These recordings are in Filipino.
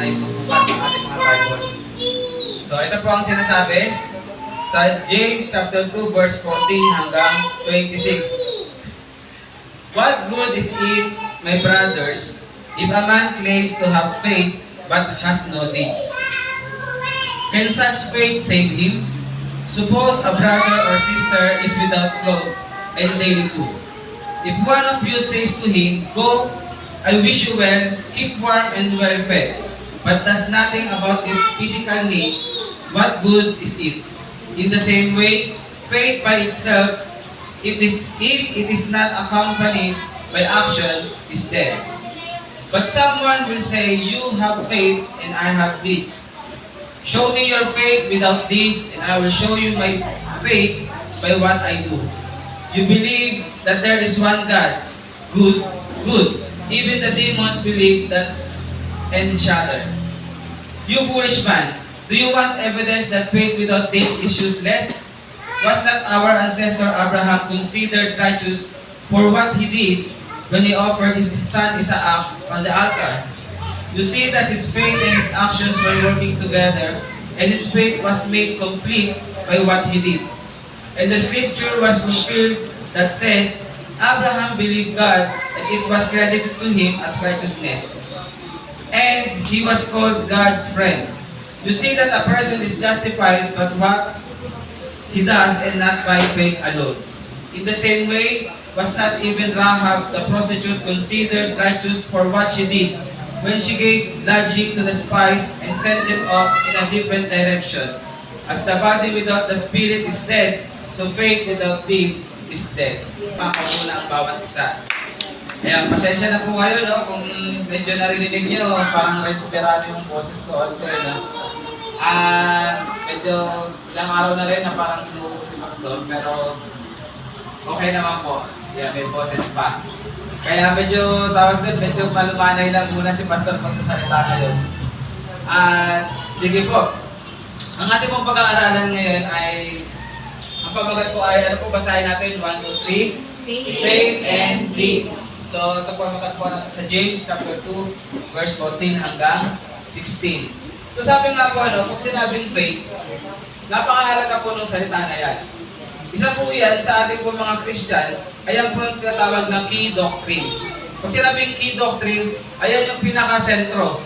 ay tutukan sa ating mga Bibles. So ito po ang sinasabi sa James chapter 2 verse 14 hanggang 26. What good is it, my brothers, if a man claims to have faith but has no deeds? Can such faith save him? Suppose a brother or sister is without clothes and daily food. If one of you says to him, "Go, I wish you well, keep warm and well fed," but does nothing about his physical needs, what good is it? In the same way, faith by itself, if it is not accompanied by action, is dead. But someone will say, "You have faith and I have deeds. Show me your faith without deeds, and I will show you my faith by what I do." You believe that there is one God. Good, good. Even the demons believe that and shudder. You foolish man, do you want evidence that faith without deeds is useless? Was not our ancestor Abraham considered righteous for what he did when he offered his son Isaac on the altar? You see that his faith and his actions were working together, and his faith was made complete by what he did. And the scripture was fulfilled that says, Abraham believed God, and it was credited to him as righteousness. And he was called God's friend. You see that a person is justified by what he does and not by faith alone. In the same way, was not even Rahab the prostitute considered righteous for what she did when she gave lodging to the spies and sent them off in a different direction? As the body without the spirit is dead, so faith without deed is dead. Makamuna ang bawat isa. Ayan, pasensya na po kayo, no? Kung medyo narinig nyo, parang respirado yung boses ko. Medyo ilang araw na rin na parang inuubo si Pastor, pero okay naman po. Yeah, may boses pa. Kaya medyo tawag doon, medyo malumanay lang muna si Pastor pagsasalita ngayon. Sige po. Ang ating pong pag-aaralan ngayon ay, ang pamagat po ay, ano po basahin natin? 1, 2, 3. Faith and deeds. So ito po ang matagpuan natin sa James chapter 2, verse 14 hanggang 16. So sabi nga po, pag sinabing faith, napakahalaga po ng salita na yan. Isa po yan sa ating po mga Christian, ayan po yung tinatawag na key doctrine. Pag sinabing key doctrine, ayan yung pinaka-sentro.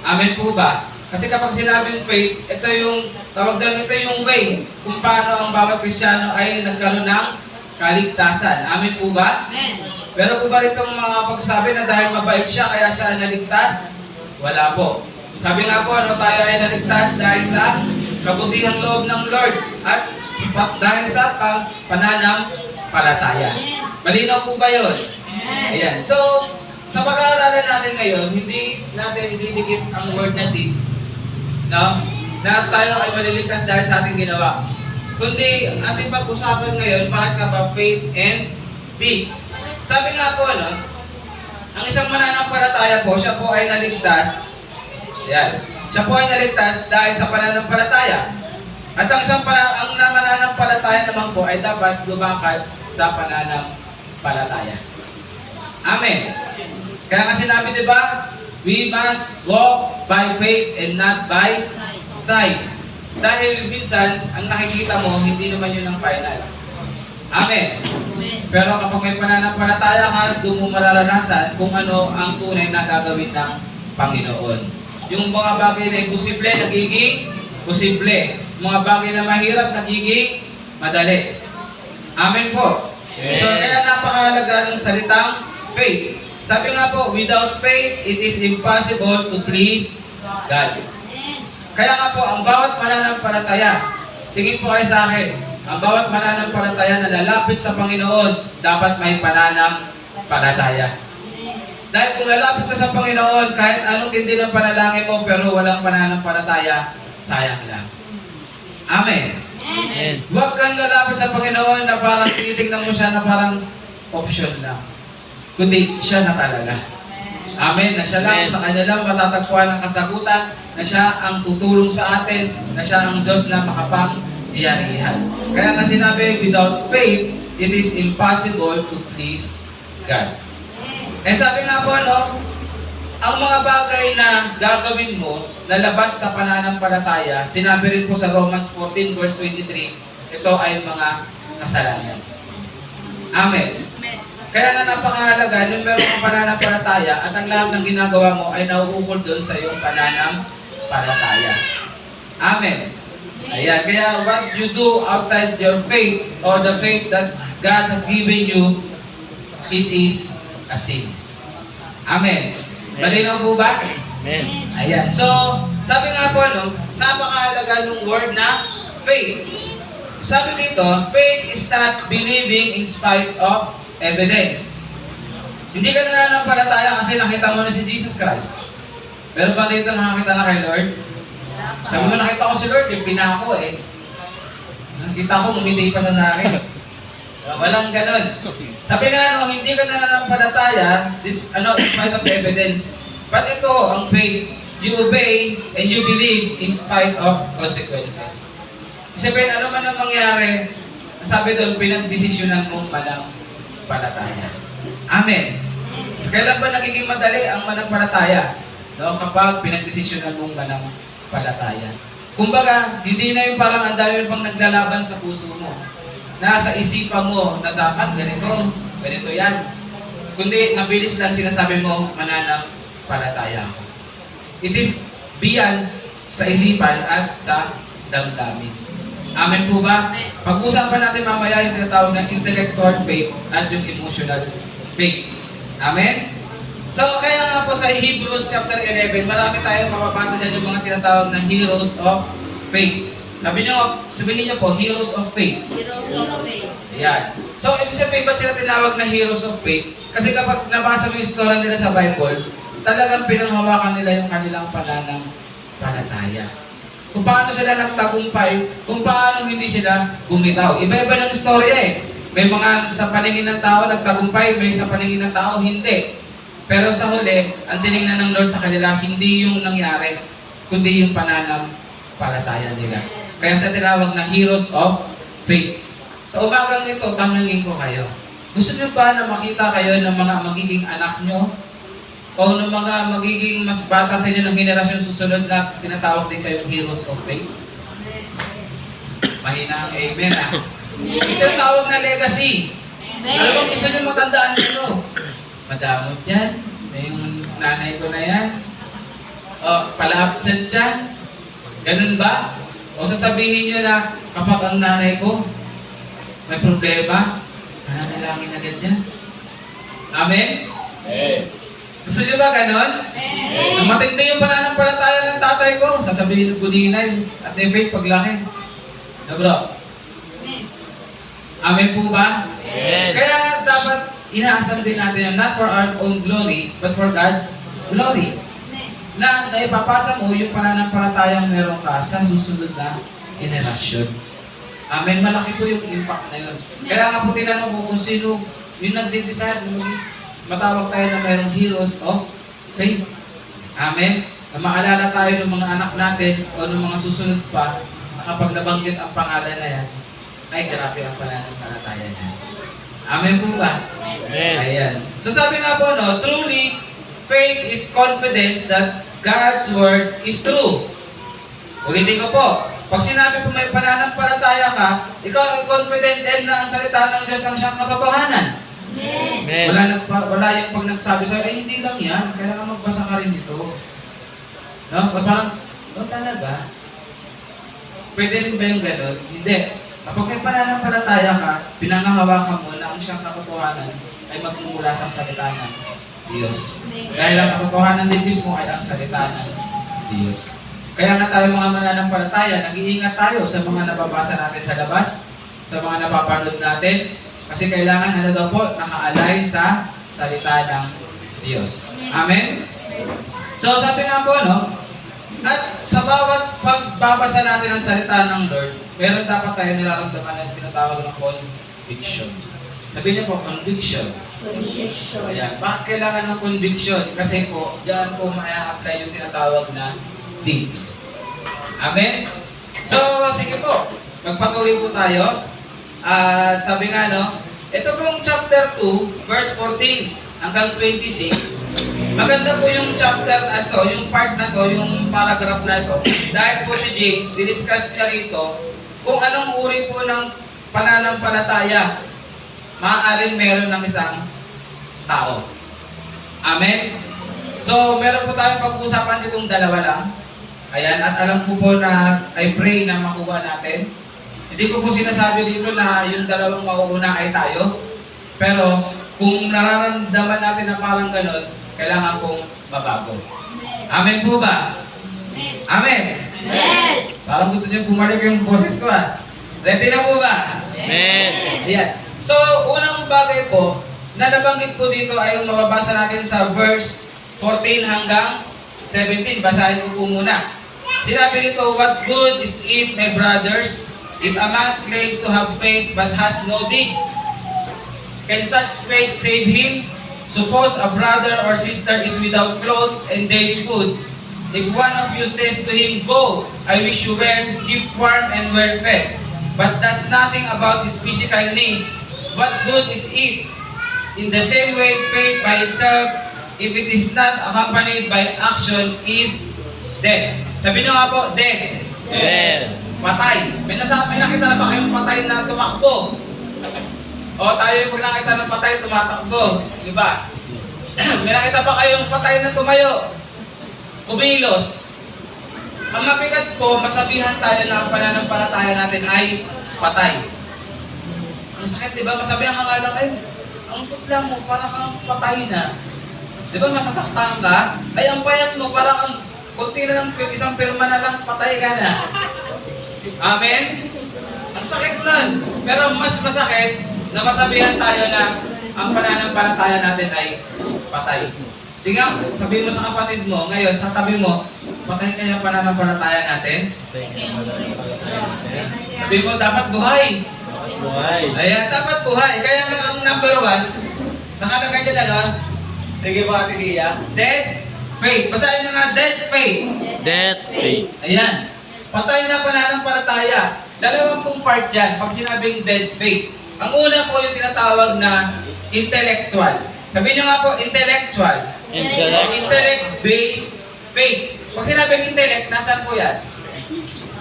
Amen po ba? Kasi kapag sinabing faith, ito yung, tawag doon, ito yung way kung paano ang bawat Kristiyano ay nagkaroon ng kaligtasan. Amen po ba? Amen. Pero po ba itong mga pagsabi na dahil mabait siya, kaya siya naligtas? Wala po. Sabi nga po, tayo ay naligtas dahil sa kabutihang loob ng Lord at dahil sa pananampalataya. Malinaw po ba yun? Ayan. So, sa pag-aaralan natin ngayon, hindi natin didikit ang word na deed, no? Na tayo ay maliligtas dahil sa ating ginawa. Kundi, ating pag-usapan ngayon, bakit nga ba faith and deeds? Sabi nga po, no? Ang isang mananampalataya po, siya po ay naligtas. Ayan. Siya po ay naligtas dahil sa pananampalataya. At ang mananampalataya naman po ay dapat lumakad sa pananampalataya. Amen. Kaya nga sinabi, di ba? We must walk by faith and not by sight. Dahil minsan, ang nakikita mo, hindi naman yun ang final. Amen. Pero kapag may pananampalataya ka, doon mo mararanasan kung ano ang tunay na gagawin ng Panginoon. Yung mga bagay na imposible, nagiging posible. Mga bagay na mahirap, nagiging madali. Amen po. So, kaya napakahalaga ng salitang faith. Sabi nga po, without faith, it is impossible to please God. Kaya nga po, ang bawat mananampalataya, tingin po kayo sa akin, ang bawat mananampalataya na lalapit sa Panginoon, dapat may pananampalataya. Dahil kung lalapit ka sa Panginoon, kahit anong tindi ng panalangin mo, pero walang pananampalataya, sayang lang. Amen. Amen. Huwag kang lalapit sa Panginoon na parang tinitingnan mo siya na parang option lang. Kundi siya na talaga. Amen. Na siya lang, sa Kanya lang matatagpuan ang kasagutan, na siya ang tutulong sa atin, na siya ang Diyos na makapangyarihan. Kaya nga sinabi, without faith, it is impossible to please God. And sabi nga po, ang mga bagay na gagawin mo na labas sa pananampalataya, sinabi rin po sa Romans 14 verse 23, ito ay mga kasalanan. Amen. Kaya nga napakahalaga, nung meron kang pananampalataya at ang lahat ng ginagawa mo ay nauukol doon sa iyong pananampalataya. Amen. Ayan, kaya what you do outside your faith or the faith that God has given you, it is a sin. Amen. Malinaw po ba? Amen. Ayan. So, sabi nga po, napakahalaga ng word na faith. Sabi dito, faith is not believing in spite of evidence. Hindi ka nananampalataya kasi nakita mo na si Jesus Christ. Pero pa dito nakakita na kay Lord? Sabi mo, nakita ko si Lord, pinako eh. Nakita ko, ngumiti pa sa akin. Walang ganun. Sabi nga, hindi ka nananampalataya, in spite of evidence. But ito, ang faith, you obey and you believe in spite of consequences. Sabihin, ano man ang mangyari, sabi doon, pinagdesisyonan mong manampalataya. Amen. So, kailan ba nagiging madali ang manampalataya? No? Kapag pinagdesisyonan mong manampalataya. Kumbaga, hindi na yung parang ang dami pang naglalaban sa puso mo. Nasa isipan mo na dapat ganito yan. Kundi, nabilis lang sinasabi mo, mananampalataya ako. It is beyond sa isipan at sa damdamin. Amen po ba? Pag-usapan natin mamaya yung tinatawag na intellectual faith at yung emotional faith. Amen? So, kaya nga po sa Hebrews chapter 11, marami tayong mapapasa dyan yung mga tinatawag na heroes of faith. Sabihin niyo po, heroes of faith. Heroes of faith. Ayan. So, ibig sabihin, ba't sila tinawag na heroes of faith? Kasi kapag nabasa mo yung story nila sa Bible, talagang pinanghawakan nila yung kanilang pananampalataya. Kung paano sila nagtagumpay, kung paano hindi sila bumitaw. Iba-iba ng istorya eh. May mga sa paningin ng tao nagtagumpay, may sa paningin ng tao hindi. Pero sa huli, ang tinignan ng Lord sa kanila, hindi yung nangyari, kundi yung pananampalataya nila. Kaya sa tinawag na heroes of faith. Sa umagang ito, tanungin ko kayo. Gusto niyo ba na makita kayo ng mga magiging anak nyo? O ng mga magiging mas bata sa inyo ng henerasyon susunod na tinatawag din kayong heroes of faith? Mahina ang amen ah. Tinatawag na legacy. Alam mo, gusto nyo matandaan nyo? Madamot yan. Yung nanay ko na yan. O, palapsan dyan. Ganun ba? O sasabihin nyo na kapag ang nanay ko may problema, nananalangin agad dyan. Amen? Gusto nyo ba ganon? Nang matindi yung pananampalataya ng tatay ko, sasabihin ng buninay at may faith paglaki. Na bro? Amen po ba? Kaya dapat inaasam din natin yun, not for our own glory, but for God's glory. Na naipapasa mo yung pananampalatayang meron ka sa susunod na generasyon. Amen. Malaki po yung impact na yun. Kaya nga po tinanong ko kung sino yung nagde-decide, matawag tayo na mayroong heroes of faith. Amen. Na maalala tayo ng mga anak natin o ng mga susunod pa na kapag nabanggit ang pangalan na yan, ay grabe ang pananampalataya niya. Amen po ba? Amen. Ayan. So sabi nga po, truly, faith is confidence that God's word is true. Ulitin ko po, pag sinabi po may pananampalataya ka, ikaw ay confident din na ang salita ng Diyos ang siyang katotohanan. Amen. Wala yung pag nagsabi sa'yo, ay hindi lang yan, kailangan magbasa ka rin dito. No? Parang, talaga? Pwede rin ba yung gano'n? Hindi. Kapag may pananampalataya ka, pinangahawakan mo na ang siyang katotohanan ay magmumula sa salita ng Diyos. Dahil ang katotohanan din mismo ay ang salita ng Diyos. Kaya nga tayo mga mananampalataya, nag-iingat tayo sa mga nababasa natin sa labas, sa mga napapanood natin, kasi kailangan daw po naka-align sa salita ng Diyos. Amen? So sabi nga po, at sa bawat pagbabasa natin ang salita ng Lord, meron dapat tayo nararamdaman na tinatawag na conviction. Sabihin niyo po, conviction. Ayan. Bakit kailangan ng conviction? Kasi po, diyan po maya-apply yung tinatawag na deeds. Amen? So, sige po. Magpatuloy po tayo. At sabi nga, ito pong chapter 2, verse 14. hanggang 26. Maganda po yung chapter na to, yung part na to, yung paragraph na to. Dahil po si James, discuss niya rito kung anong uri po ng pananampalataya maaaring meron ng isang tao. Amen? So, meron po tayong pag-uusapan ditong dalawa lang. Ayan, at alam ko po na I pray na makuha natin. Hindi ko po sinasabi dito na yung dalawang mauuna ay tayo. Pero, kung nararamdaman natin na parang ganon, kailangan pong mabago. Amen po ba? Amen? Amen. Parang gusto niyo bumalik yung boses ko ha. Ready na po ba? Amen. Ayan. So, unang bagay po, na nabanggit po dito ay yung mababasa natin sa verse 14 hanggang 17. Basahin ko po muna. Sinabi nito, what good is it, my brothers, if a man claims to have faith but has no deeds? Can such faith save him? Suppose a brother or sister is without clothes and daily food. If one of you says to him, go, I wish you well, keep warm and well fed, but does nothing about his physical needs, what good is it? In the same way, faith by itself, if it is not accompanied by action, is dead. Sabi nyo nga po, dead. Dead. Patay. May nakita na ba kayong patay na tumakbo? O tayo pag nakita ng patay, tumatakbo. Diba? May nakita pa kayong patay na tumayo? Kumilos. Ang mabigat po, masabihan tayo na ang pananampalataya natin ay patay. Ang sakit, diba? Masabihan ka nga lang, ay, ang putla mo, parang kang patay na. Diba masasaktan ka? Ay, ang payat mo, parang ang kunti na lang, isang pirma na lang, patay ka na. Amen? Ang sakit nun. Pero mas masakit, na masabihan tayo na ang pananampalataya natin ay patay. Sige, sabihin mo sa kapatid mo, ngayon, sa tabi mo, patay kayo ang pananampalataya natin. Sabihin mo, dapat buhay. Buhay. Ayan, dapat buhay. Kaya nga ang number 1, nakalagay dyan ano? Sige po, Ate Lia. Dead faith. Basahin nyo nga, dead faith. Dead faith. Ayan. Patay na pananampalataya. Dalawang pong part dyan, pag sinabing dead faith. Ang una po yung tinatawag na intellectual. Sabihin nyo nga po, intellectual. Intellect-based faith. Pag sinabing intellect, nasaan po yan?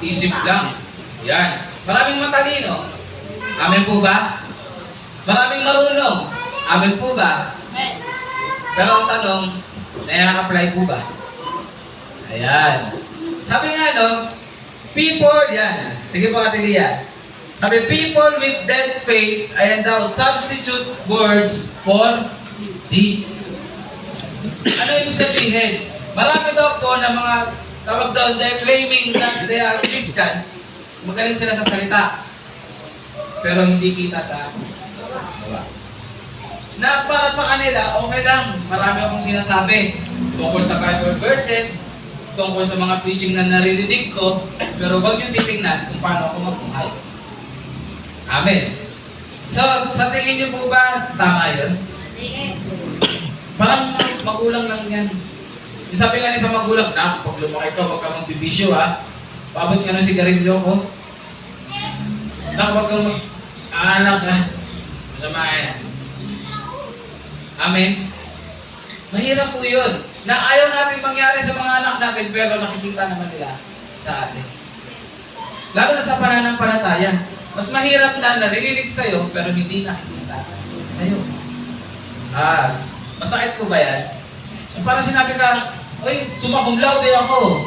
Isip lang. Yan. Maraming matalino. Amen po ba? Maraming marunong. Amen po ba? Pero ang tanong, na-apply po ba? Ayan. Sabi nga no, people, yan. Sige po, Ate Lia. Sabi, people with dead faith, ayan daw, substitute words for deeds. Ano ibig sabihin? Marami daw po na mga tawag daw, they're claiming that they are Christians. Magaling sila sa salita. Pero hindi kita sa gawa. Na para sa kanila, okay lang. Marami akong sinasabi tungkol sa Bible verses, tungkol sa mga preaching na naririnig ko, pero wag yung titingnan kung paano ako magbuhay. Amen. So, sa tingin niyo po ba, tama yun? Parang magulang lang yan. Yung sabi nga sa magulang, pag lumaki ka, huwag ka magbibisyo ha. Paabot ka ng sigarilyo ko. Huwag kang anak ha. Masama yan. Amen. Mahirap po yun. Na ayaw natin mangyari sa mga anak natin, pero nakikita naman nila sa atin. Lalo na sa pananampalataya. Mas mahirap na naririnig sa'yo, pero hindi nakikita sa'yo. Masakit po ba yan? So, parang sinabi ka, oy, summa cum laude ako.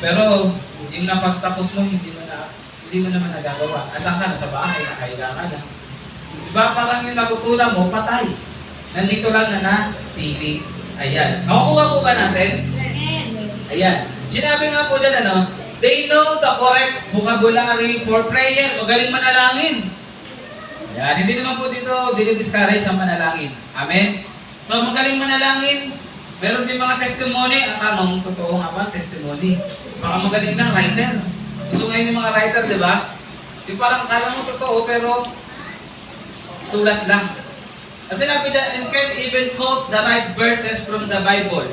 Pero, yung napagtapos mo, hindi mo naman nagagawa. Asan ka? Nasa bahay, nakahiga ka lang. Diba parang yung natutunan mo, patay. Nandito lang na natili. Ayan. Nakukuha po ba natin? Ayan. Sinabi nga po dyan, ano, they know the correct vocabulary for prayer. Magaling manalangin. Ayan. Hindi naman po dito dinidiscourage ang manalangin. Amen? So, magaling manalangin. Meron din mga testimony. Ang tanong, totoo nga ba testimony? Baka magaling lang, writer. Gusto ngayon yung mga writer, di ba? Di parang kala mo totoo, pero sulat lang. Kasi sinabi na, and can even quote the right verses from the Bible.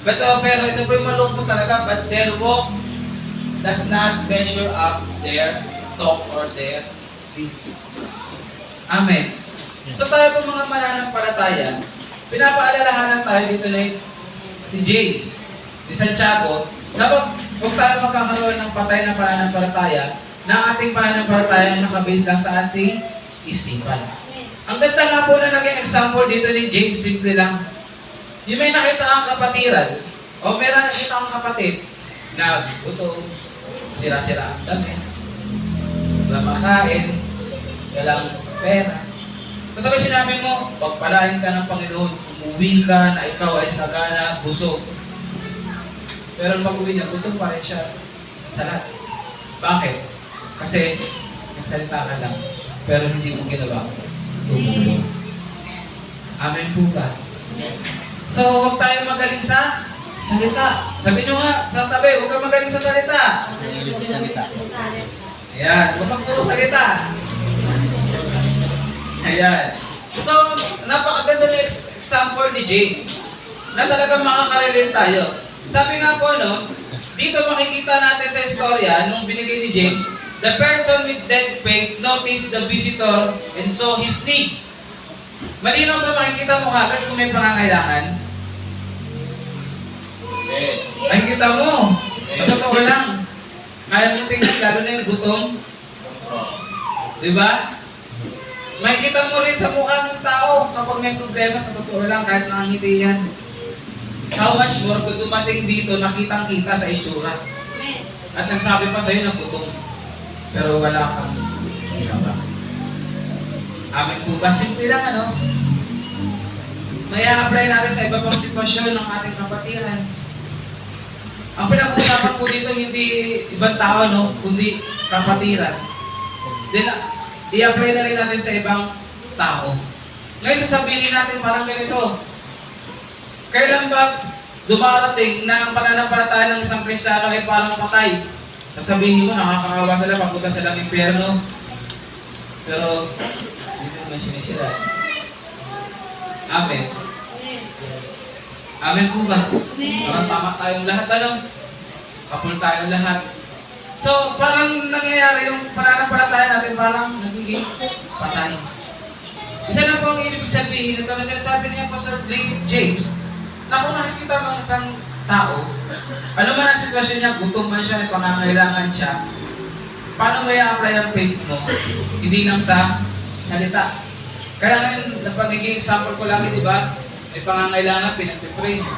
But pero ito po yung malungkot talaga, but their walk does not measure up their talk or their deeds. Amen. So tayo po mga mananampalataya, pinapaalalahanan tayo dito ni James, ni Santiago, na huwag tayo magkakaroon ng patay na pananampalataya na ang ating pananampalataya nakabase lang sa ating isipan. Ang ganda nga po na naging example dito ni James, simple lang. Yung may nakita ang kapatiran, o meron nakita ang kapatid, na gutom, sira-sira ang damit, wala makain, walang pera. Tapos sabi sinabi mo, pagpalain ka ng Panginoon, umuwi ka na ikaw ay sagana, busog. Pero pag-uwi niya, gutom pa rin siya. Sala. Bakit? Kasi nagsalita ka lang, pero hindi mo ginawa. Tumulong. Amen po ba? So, huwag tayo magaling sa salita. Sabi nyo nga, sa tabi, huwag kang magaling sa salita. Ayan, huwag kang puro salita. Ayan. So, napakaganda na example ni James na talagang makakarelate tayo. Sabi nga po, dito makikita natin sa istorya nung binigay ni James, the person with dead faith noticed the visitor and saw his needs. Malinaw ba makikita mo kagad kung may pangangailangan? Makikita mo. Totoo lang. Kaya mong tingnan, lalo na yung gutom. Diba? Makikita mo rin sa mukha ng tao kapag may problema, sa totoo lang, kahit nakangiti yan. How much more kung dumating dito, nakitang-kita sa itsura. At nagsabi pa sa'yo na gutom. Pero wala kang ginawa. Amin po ba? Simple lang, may apply natin sa iba pang sitwasyon ng ating kapatiran. Ang pinag-uusapan po dito, hindi ibang tao, kundi kapatiran. Then, i-apply na rin natin sa ibang tao. Ngayon, sasabihin natin parang ganito. Kailan ba dumarating na ang pananampalataya ng isang Kristiyano ay parang patay? Sasabihin mo, nakakaawa sila, papunta silang impyerno. Pero, hindi ko naman sinisira. Amen. Amen po ba? Parang tama tayong lahat, Kapul tayong lahat. So, parang nangyayari yung pananampalataya natin, parang nagiging patay. Isa lang po ang ibig sabihin ito na sinasabi niya po Sir James, na kung nakikita mo isang tao, ano man ang sitwasyon niya, gutom man siya, may pangangailangan siya, paano mo i-apply ang faith mo? Hindi lang sa salita. Kaya ngayon, napagiging example ko lagi, di ba? May pangangailangan, pinagpipray mo.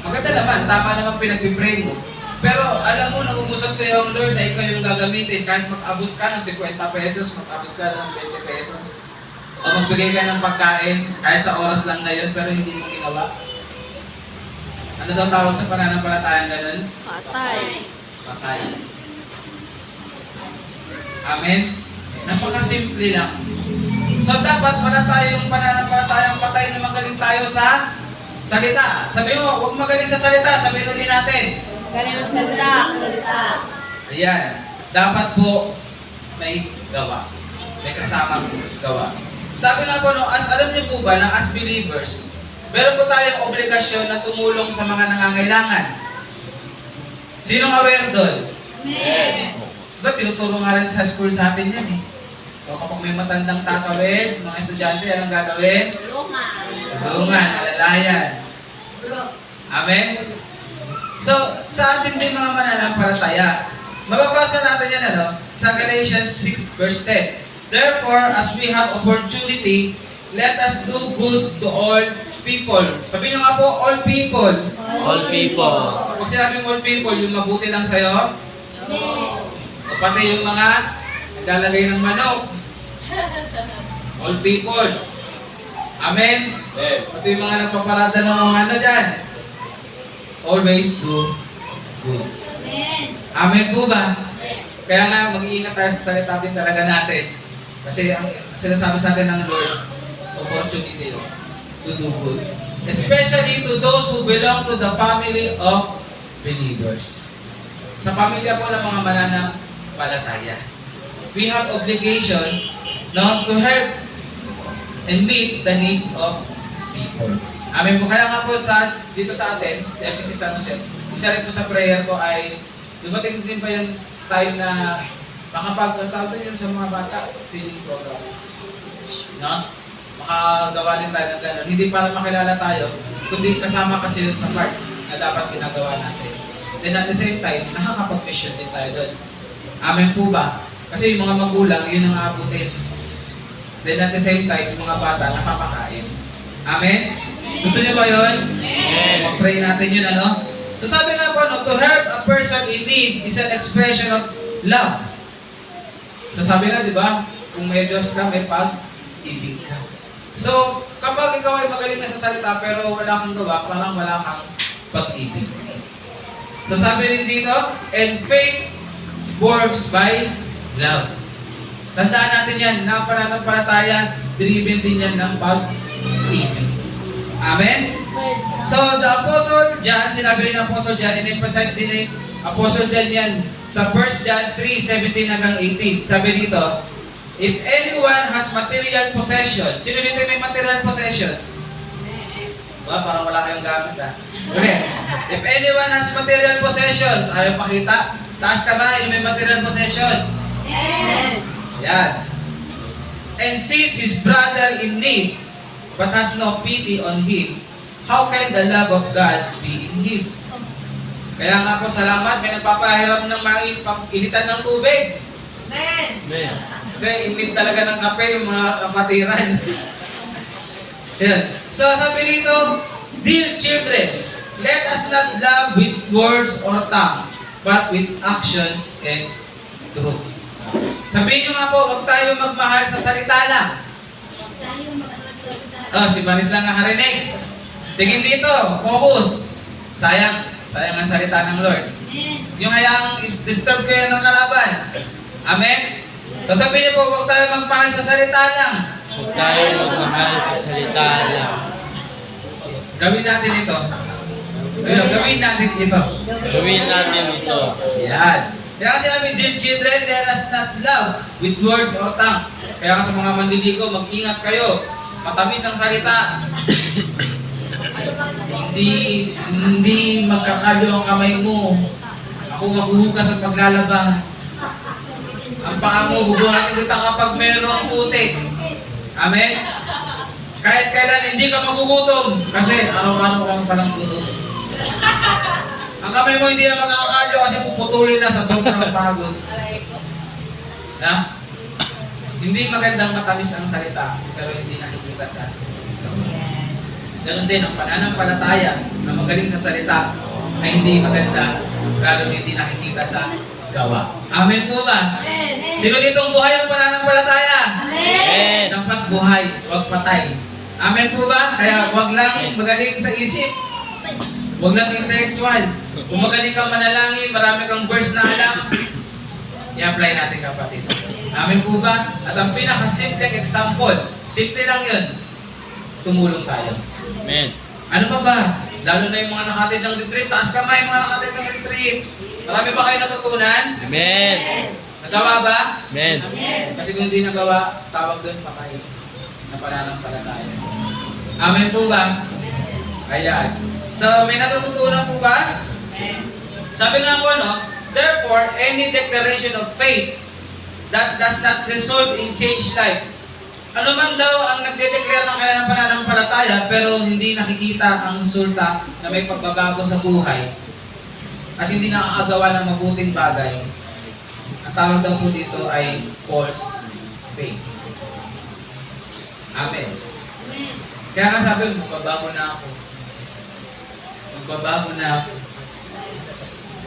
Maganda naman, tama naman pinagpipray mo. Pero alam mo, nag-umusap sa iyo ang Lord na ikaw yung gagamitin. Kahit mag-abot ka ng 50 pesos, mag-abot ka ng 20 pesos. O magbigay ka ng pagkain, kahit sa oras lang na yun, pero hindi mo ginawa. Ano daw tawag sa pananampalatayang ganun? Patay. Patay. Amen? Napakasimple lang. So dapat wala tayong pananampalatayang patay na magaling tayo sa salita. Sabi mo, huwag magaling sa salita, sabihin ulit natin. Magaling ang salita. Ayan. Dapat po may gawa. May kasamang gawa. Sabi nga po, alam niyo po ba na as believers, meron po tayong obligasyon na tumulong sa mga nangangailangan. Sinong aware doon? Amen. Diba, tinuturo nga rin sa school sa atin yan So kapag may matandang tatawid, mga estudyante, anong gagawin? Tulungan, alalayan. Amen? So, sa atin din mga mananampalataya, mababasa natin yan, sa Galatians 6 verse 10. Therefore, as we have opportunity, let us do good to all people. Sabi nyo nga po, all people. All people. Pag sinabing all people, yung mabuti lang sa'yo? O pati yung mga naglalagay ng manok. All people. Amen? Pati yung mga nagpaparada ng mga dyan. Always do good. Amen po ba? Kaya nga, mag-iingat tayo sa salita din talaga natin. Kasi ang sinasabi sa atin ng Lord, opportunity to do good. Especially to those who belong to the family of believers. Sa pamilya po ng mga mananampalataya. We have obligations to help and meet the needs of people. Amen po. Kaya nga po dito sa atin, FCC San Jose, isa rin po sa prayer ko ay dumating din pa yung time na makapag-tawag yun sa mga bata, feeding program. makagawa din tayo ng gano'n. Hindi para makilala tayo, kundi kasama kasi yun sa part na dapat ginagawa natin. Then at the same time, nakakapag-mission din tayo doon. Amen po ba? Kasi yung mga magulang, yun ang aabutin. Then at the same time, yung mga bata, napapakain. Amen? Gusto niyo ba yun? Amen. Mag-pray natin yun, ano? So sabi nga po, no, to help a person in need is an expression of love. So sabi nga, di ba? Kung may Diyos ka, may pag-ibig ka. So, kapag ikaw ay magaling na sa salita pero wala kang gawa, parang wala kang pag-ibig. So sabi rin dito, and faith works by love. Tandaan natin yan, na pananampalataya, driven din yan ng pag-ibig. Amen? So, the Apostle John, sinabi rin ng Apostle John, in-emphasize din ni Apostle John yan sa 1 John 3:17 hanggang 18. Sabi dito, if anyone has material possessions, sino dito may material possessions? Parang wala kayong gamit Ulit. If anyone has material possessions, ayaw pakita, taas kamay, yung may material possessions. Yan. And sees his brother in need, but has no pity on him, how can the love of God be in him? Kaya nga po, salamat, may nagpapahiram ng initan ng tubig. Amen. Kasi init talaga ng kape yung mga kapatiran. Yan. So sabi dito, dear children, let us not love with words or tongue, but with actions and truth. Sabihin nyo nga po, huwag tayo magmahal sa salita lang. Si Banis lang nakarinig. Tingin dito, focus. Sayang ang salita ng Lord. Yung hayaang disturb kayo ng kalaban. Amen? So sabihin niyo po, huwag tayo magmahal sa salita lang. Huwag tayo magmahal sa salita lang. Gawin natin ito. Gawin natin ito. Gawin natin ito. Yan. Kaya kasi namin, dear children, let us not love with words or tongue. Kaya sa mga mandiligo, mag-ingat kayo. Matamis ang salita. Hindi magkakalo ang kamay mo. Ako maghuhugas at paglalaba. Ang paa mo, bubuhatin kita kapag mayroong putik. Amen? Kahit kailan hindi ka magugutom. Kasi araw-araw kang palang gutom. Ang kamay mo hindi na magkakalo kasi puputulin na sa sobrang pagod. Na? Hindi magandang matamis ang salita, pero hindi nakikita sa Ganon din ang pananampalataya na magaling sa salita ay hindi maganda, lalo hindi nakikita sa gawa. Amen po ba? Sino ditong buhay ang pananampalataya? Amen. Dapat buhay, huwag patay. Amen po ba? Kaya huwag lang magaling sa isip. Huwag lang intellectual. Kung magaling kang manalangin, marami kang verse na alam, i-apply natin kapatid. Amen po ba? At ang pinakasimpleng example, simple lang yun, tumulong tayo. Amen. Ano pa ba? Lalo na yung mga nakatid ng retreat, taas kamay mga nakatid ng retreat. Marami ba kayo natutunan? Amen. Nagawa ba? Amen. Kasi kung hindi nagawa, tawag doon patay na pananampalataya. Amen po ba? Ayan. So, may natututunan po ba? Sabi nga po, no? Therefore, any declaration of faith that does not result in changed life. Ano man daw ang nagde-declare ng kanilang pananampalataya pero hindi nakikita ang resulta na may pagbabago sa buhay at hindi nakakagawa ng mabuting bagay, ang tawag daw po dito ay false faith. Amen. Kaya nga sabi, magbabago na ako. Magbabago na ako.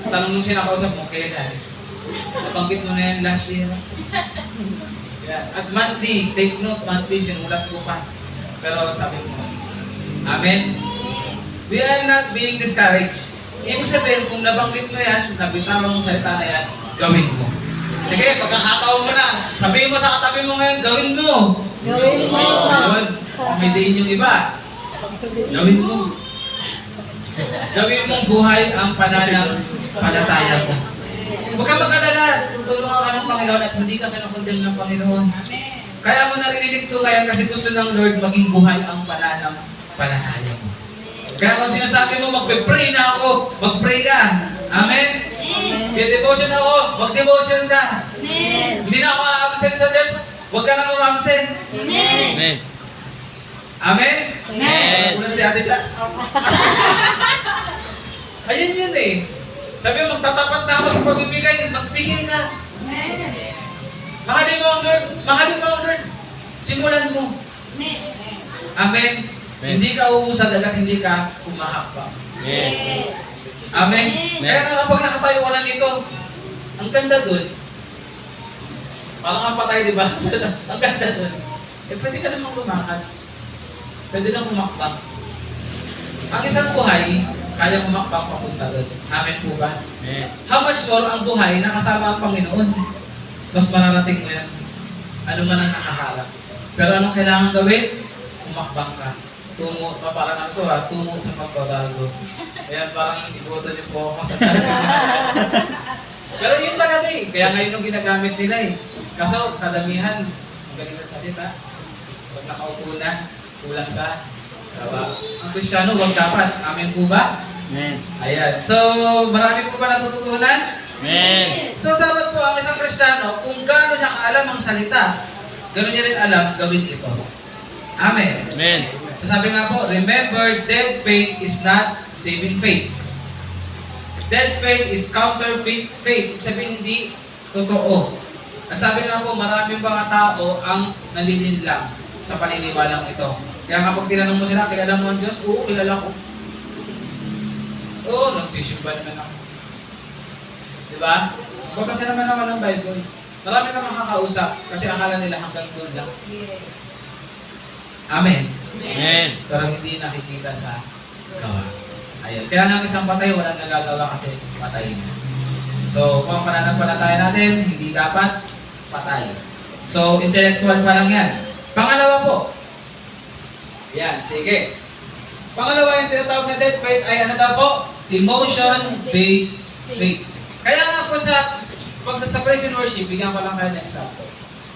Tanong nung sinakausap mo, kailan? Nabanggit mo na yan last year. At monthly, take note, monthly, sinulat ko pa. Pero sabi mo, Amen? We are not being discouraged. Ibig sabihin, kung nabanggit mo yan, nabitawan mo salita na yan, gawin mo. Sige, pagkakataon mo na, sabihin mo sa katabi mo ngayon, gawin mo. Gawin mo. Yun, pamidiin yung iba. Gawin mo. Gawin mong buhay ang pananampalataya mo. Huwag ka mag-alala, tutulungan ka ng Panginoon at hindi ka kinukundil ng Panginoon. Kaya mo narinig ito ngayon kasi gusto ng Lord maging buhay ang pananampalataya mo. Kaya kung sinasabi mo, magpe-pray na ako, mag-pray ka. Amen? Devotion ako, mag-devotion ka. Hindi na ako a-absent sa church, huwag ka nang umabsent. Amen. Amen? Amen. Ulan si ate dyan. Ayun yun eh. Sabi mo, magtatapat na ako sa pagbibigay, magbigay ka. Mahalin mo ang Lord. Mahalin mo ang Lord. Simulan mo. Amen. Hindi ka uusad agad, hindi ka umahakbang. Yes. Amen. Kaya nga kapag nakatayo ka lang dito, ang ganda dun. Parang ang patay, di ba? Ang ganda dun. Eh, pwede ka namang lumakad. Pwede kang umakbang. Ang isang buhay, kaya umakbang papunta dun. Amen po ba? Amen. How much more ang buhay na kasama ang Panginoon? Mas mararating mo yan. Ano man ang nakaharap. Pero anong kailangan gawin? Umakbang ka. Tungo, parang ano to ha, tungo sa pagbabago. Kaya parang iboto niyo po ako sa Pero yun talaga eh. Kaya ngayon yung ginagamit nila eh. Kaso kadamihan, ang galing na salita. Pag nakaupo na, kulang sa gawa. Ang Kristiyano, huwag dapat. Amen po ba? Amen. Ayan. So, marami po ba natututunan? Amen. So, dapat po ang isang Kristiyano, kung gaano niya kaalam ang salita, gano'n niya rin alam gawin ito. Amen. Amen. So sabi nga po, remember, dead faith is not saving faith. Dead faith is counterfeit faith. Sabihin hindi totoo. At sabi nga po, maraming mga tao ang nalilinlang sa paniniwalang ito. Kaya kapag tinanong mo sila, kilala mo ang Diyos? Oo, kilala ko. Oo, nagsisimba naman ako. Diba? Magbabasa naman ako ng Bible. Marami kang makakausap kasi akala nila hanggang doon lang. Amen. Amen. Pero hindi nakikita sa gawa. Ayun. Kaya nga isang patay, walang nagagawa kasi patay na. So, kung ang pananampalataya natin, hindi dapat patay. So, intellectual pa lang yan. Pangalawa po. Yan, sige. Pangalawa yung tinatawag na dead faith ay ano daw po? Emotion-based faith. Kaya nga po sa praise and worship, bigyan ko lang kayo ng example.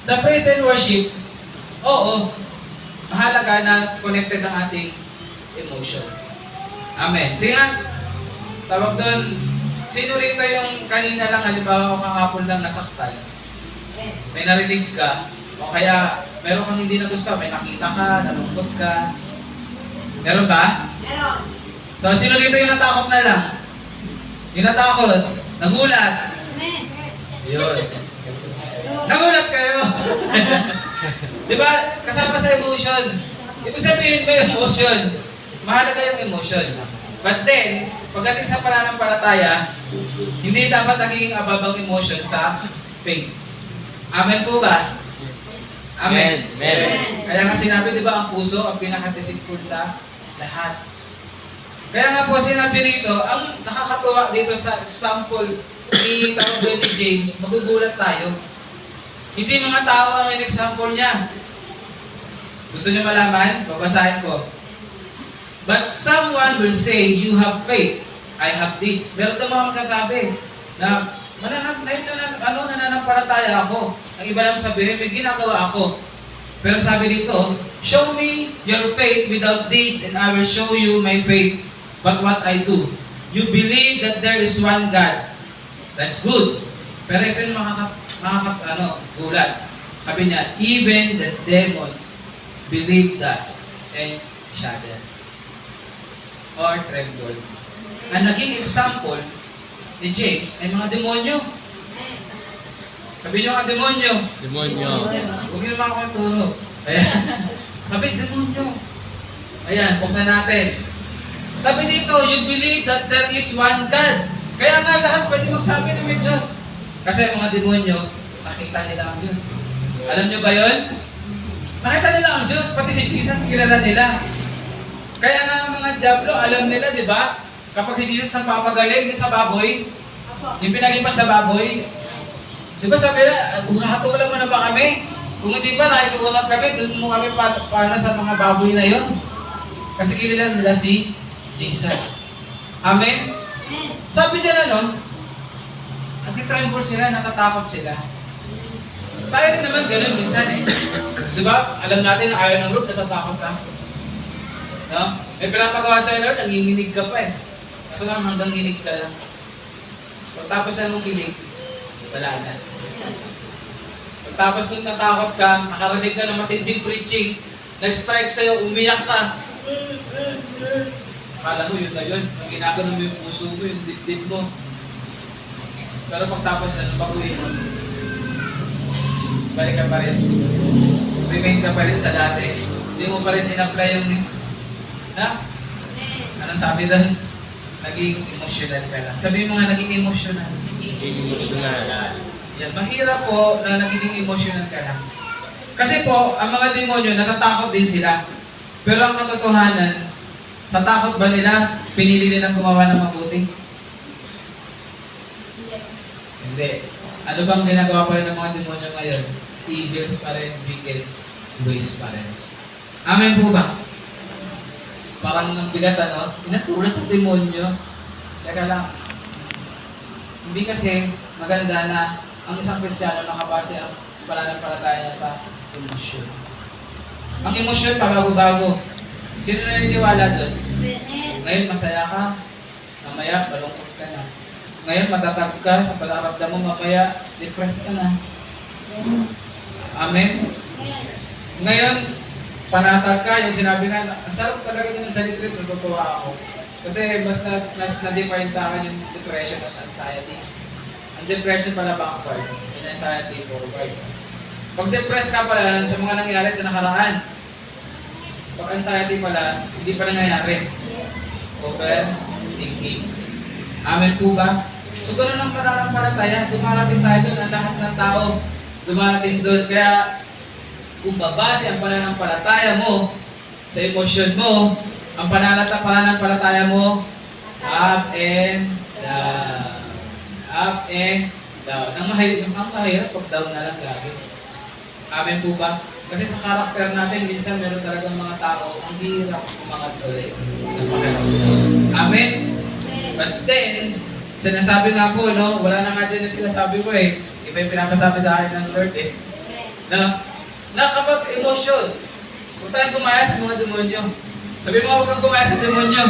Sa praise and worship, oo, mahalaga na connected ang ating emotion. Amen. Sige nga, tawag doon, sino rito yung kanina lang, halimbawa o kahapon lang nasaktan? May narinig ka, o kaya meron kang hindi nagustuhan, may nakita ka, nalungkot ka. Meron ba? Meron. So, sino rito yung natakot na lang? Yung natakot, nagulat. Yun. Nagulat kayo. Di ba? Kasama sa emotion. Ibig sabihin may emotion. Mahalaga yung emotion. But then, pagdating sa pananampalataya, hindi dapat nagiging ababang emotion sa faith. Amen po ba? Amen. Amen. Kaya nga sinabi, di ba, ang puso ang pinaka-deceitful sa lahat. Kaya nga po sinabi rito, ang nakakatuwa dito sa example ni James, magugulat tayo. Hindi mga tao ang example niya. Gusto niyo malaman? Babasahin ko. But someone will say, you have faith, I have deeds. Meron daw mga magkasabi na nananampalataya ako. Ang iba lang sabihin, may ginagawa ako. Pero sabi dito, show me your faith without deeds and I will show you my faith. But what I do, you believe that there is one God. That's good. Pero ito yung gulat. Sabi niya, even the demons believe that and shudder or tremble. Ang naging example ni James ay mga demonyo. Sabi niyo nga demonyo. Demonyo. Huwag niyo naman ako magturo. Ayan. Sabi, demonyo. Ayan, buksan natin. Sabi dito, you believe that there is one God. Kaya nga lahat pwede magsabi na may Diyos. Kasi mga demonyo, nakita nila ang Diyos. Alam niyo ba yun? Nakita nila ang Diyos, pati si Jesus kilala nila. Kaya nga ang mga diablo, alam nila, di ba? Kapag si Jesus ang papagaling, yung sa baboy, yung pinalipat sa baboy, di ba sabi na, hatulan mo na ba kami? Kung hindi pa, nakikiusap kami, doon mo kami para sa mga baboy na yon. Kasi kilala nila si Jesus. Amen? Sabi dyan nag-tremble sila, natatakot sila. Tayo rin naman ganun minsan eh. Di ba? Alam natin na ayaw ng group, natatakot ka. No? May pinapagawa sa'yo, Lord, nanginginig ka pa eh. Kaso lang hanggang nginig ka lang. Pagtapos na nung kinig, wala na. Pagtapos nung natakot ka, nakarinig ka ng matinding preaching, nag-strike sa'yo, umiyak ka. Akala mo yun na yun. Ang ginagano mo yung puso mo, yung dibdib mo. Pero pagtapos na, baguhin mo. Balik ka pa rin. Remain ka pa rin sa dati. Hindi mo pa rin in-apply yung... Ha? Anong sabi doon? Naging emotional ka lang. Sabihin mo nga, naging emotional. Emotional. Yan, mahirap po na naging emotional ka lang. Kasi po, ang mga demonyo, natatakot din sila. Pero ang katotohanan, sa takot ba nila, pinili nilang gumawa ng mabuti? Hindi. Ano bang ginagawa pa rin ng mga demonyo ngayon? Evils pa rin, wicked ways pa rin. Amen po ba? Parang ang bigat, ano? Inatulad sa demonyo. Teka lang. Hindi kasi maganda na ang isang Kristiyano nakabase ang pananampalataya niya sa emosyon. Ang emosyon, pabago-bago. Sino naniniwala doon? Ngayon masaya ka, mamaya malungkot ka na. Ngayon matatag ka sa panaramdam mo, mamaya depressed ka na. Amen? Ngayon, panatag ka, yung sinabi nga, ang sarap talaga yung sa retreat, natutuwa ako. Kasi mas na-define sa akin yung depression at anxiety. Ang depression pala backward, yung anxiety forward. Pag depressed ka pala sa mga nangyari sa nakaraan, pag anxiety pala, hindi pa nangyayari. Overthinking. Amen po ba? So ganoon ang pananampalataya, dumarating tayo doon, ang lahat ng tao dumarating doon. Kaya kung babase ang pananampalataya mo sa emosyon mo, ang pananampalataya mo, up and down. Up and down. Ang mahirap, pag down na lang lagi. Amen po ba? Kasi sa karakter natin, minsan meron talagang mga tao, ang hirap umangat ulit ng pakiramdam. Amen? But then, sinasabi nga po, no, wala na nga dyan yung sinasabi ko eh. Iba yung pinapasabi sa akin ng Lord eh. Na kapag emosyon, huwag tayong gumaya sa mga demonyo. Sabi mo, huwag kang gumaya sa demonyo.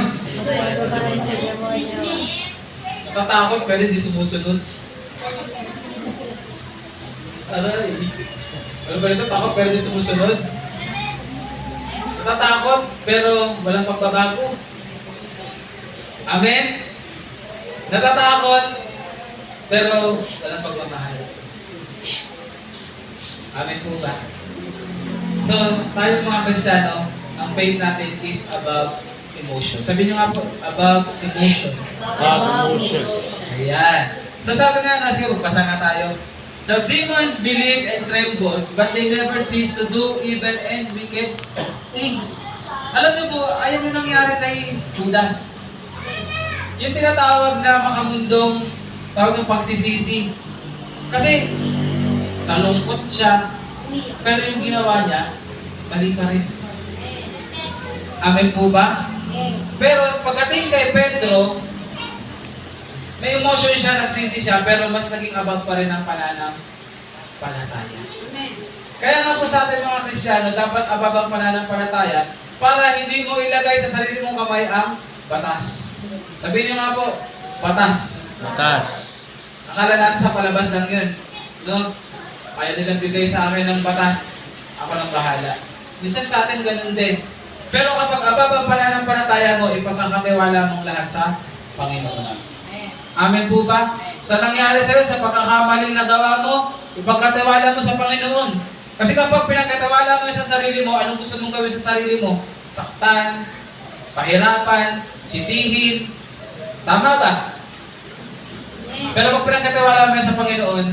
Natatakot pero di sumusunod. Aray. Ano ba ito? Takot pero di sumusunod. Natatakot pero walang pagbabago. Amen? Natatakot pero walang pagmamahal. Amen po ba? So, tayo mga Kristiyano, ang faith natin is above emotion. Sabi niyo nga po, above emotion. Above emotion. Ayan. So sabi nga na, sige, magbasa nga tayo. The demons believe and trembles, but they never cease to do evil and wicked things. Alam niyo po, ayaw yung nangyari kay Judas. Yung tinatawag na makamundong tawag ng pagsisisi. Kasi, nalungkot siya, pero yung ginawa niya, mali pa rin. Amen po ba? Pero pagdating kay Pedro, may emotion siya, nagsisi siya, pero mas naging abag pa rin ang pananampalataya. Kaya nga po sa ating mga Kristiyano, dapat abag ang pananampalataya para hindi mo ilagay sa sarili mong kamay ang batas. Sabihin niyo nga po, batas. Batas. Akala natin sa palabas lang yun. No? Kaya nilang bigay sa akin ng batas. Ako nang bahala. Minsan sa atin ganun din. Pero kapag abab ang pananampalataya mo, ipagkakatiwala mong lahat sa Panginoon. Amen po ba? Sa nangyari sa'yo, sa pagkakamaling nagawa mo, ipagkatiwala mo sa Panginoon. Kasi kapag pinagkatiwala mo sa sarili mo, anong gusto mong gawin sa sarili mo? Saktan, pahirapan, sisihin. Tama ba? Pero pag pinagkatiwala mo sa Panginoon,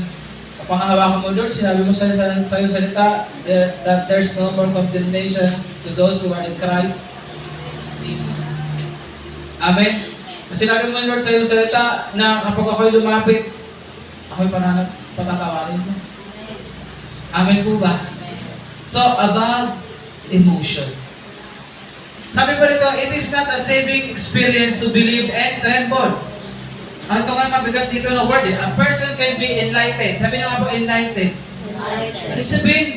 kapag hawakan mo, Lord, sinabi mo sa iyo salita that there's no more condemnation to those who are in Christ Jesus. Amen? Sinabi mo, Lord, sa iyong salita na kapag ako'y lumapit, ako'y patatawarin mo. Amen po ba? So, above emotion. Sabi pa rito, it is not a saving experience to believe and tremble. Ano ito nga mabigat dito na word eh? A person can be enlightened. Sabi niyo nga po, enlightened. Ibig sabihin,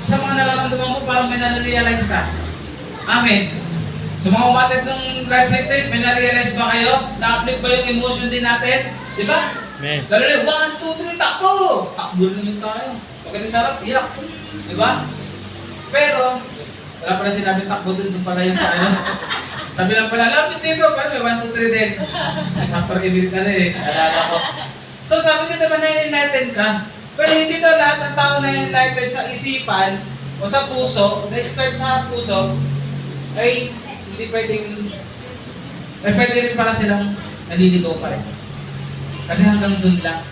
sa mga nararamdaman mo, parang may na-realize ka. Amen. So mga umatid ng life retreat, may na-realize ba kayo? Na-uplift ba yung emotion din natin? Di ba? Amen. Lalo na, 1, 2, 3, takbo! Takbo naman tayo. Pagdating sarap, iyak. Di ba? Pero, Wala pala sinabing takbo doon pala yun sa ano. Sabi lang pala, lapit dito, pero may 1, 2, 3 din. Si Pastor Emil kasi, alala ko. So sabi ko naman na-enlighten ka. Pero hindi daw lahat ng tao na-enlighten sa isipan o sa puso, na-start sa puso, ay hindi pwedeng, ay pwede rin pala silang naliligaw pa rin. Kasi hanggang dun lang.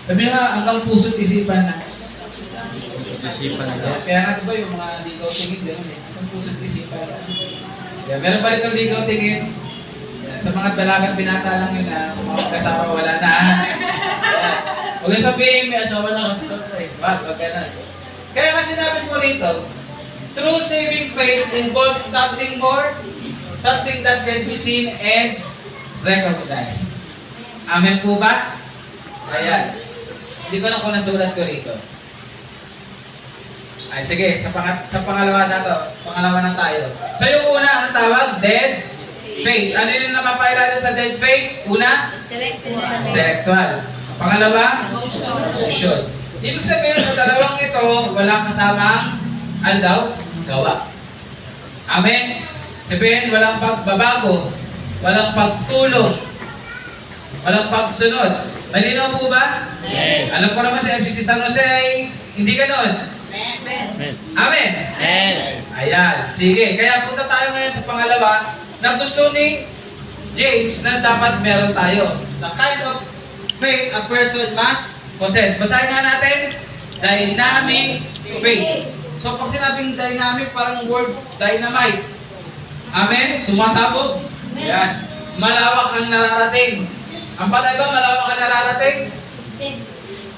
Sabi nga, hanggang puso at isipan na. Isipan Kaya nga ba yung mga ligaw tingin din, hanggang puso at isipan na. Kaya meron pa rin itong ligaw tingin. Sa mga dalagang binata lang yun na, sa mga kasama wala na. Huwag yung sabihin, may asawa na kasi wag ganun. Kaya nga sinabi po rito, true saving faith involves something more, something that can be seen and recognized. Amen po ba? Ayan. Hindi ko na kung nasulat ko rito. Ay sige, sa pangalawa na to. Pangalawa na tayo. So yung una, ano tawag? Dead faith. Ano yung napapailalim sa dead faith? Una? Intellectual. Pangalawa? Emotion. Ibig sabihin sa dalawang ito, walang kasamang ano daw? Gawa. Amen? Sabihin, walang pagbabago, walang pagtulong, walang pagsunod. Malinaw po ba? Amen. Alam ko naman sa FCC San Jose ay hindi ganon. Amen. Amen? Amen. Ayan. Sige. Kaya punta tayo ngayon sa pangalawa na gusto ni James na dapat meron tayo. The kind of faith a person must possess. Basahin nga natin. Dynamic faith. So pag sinabing dynamic, parang word dynamite. Amen? Sumasabog. Ayan. Malawak ang nararating. Ang patay ba, malawak ang nararating?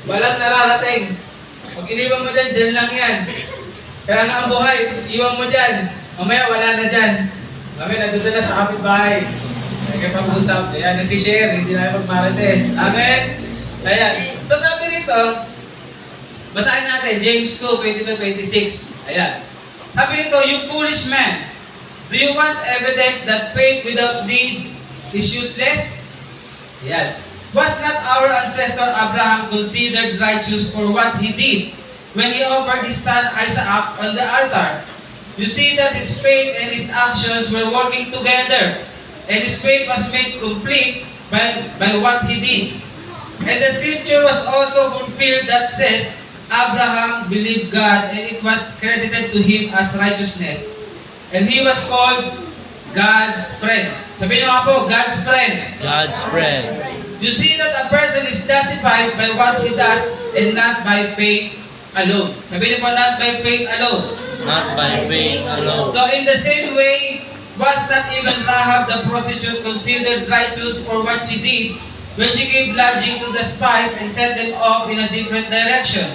Walang nararating. Pag iniwan mo dyan, dyan lang yan. Kaya nga ang buhay, iwan mo dyan. Mamaya wala na dyan. Mamaya nandun na sa kapitbahay. Nagkipag-usap. Ayan, nagsishare. Hindi na magmarites. Amen? Ayan. So sabi nito, basahin natin, James 2:22-26. Ayan. Sabi nito, you foolish man, do you want evidence that faith without deeds is useless? Ayan. Was not our ancestor Abraham considered righteous for what he did when he offered his son Isaac on the altar? You see that his faith and his actions were working together, and his faith was made complete by what he did. And the scripture was also fulfilled that says, Abraham believed God, and it was credited to him as righteousness. And he was called God's friend. Sabihin niyo nga po, God's friend. God's friend. You see that a person is justified by what he does and not by faith alone. Sabihin niyo po, not by faith alone. Not by faith alone. So in the same way, was not even Rahab the prostitute considered righteous for what she did when she gave lodging to the spies and sent them off in a different direction?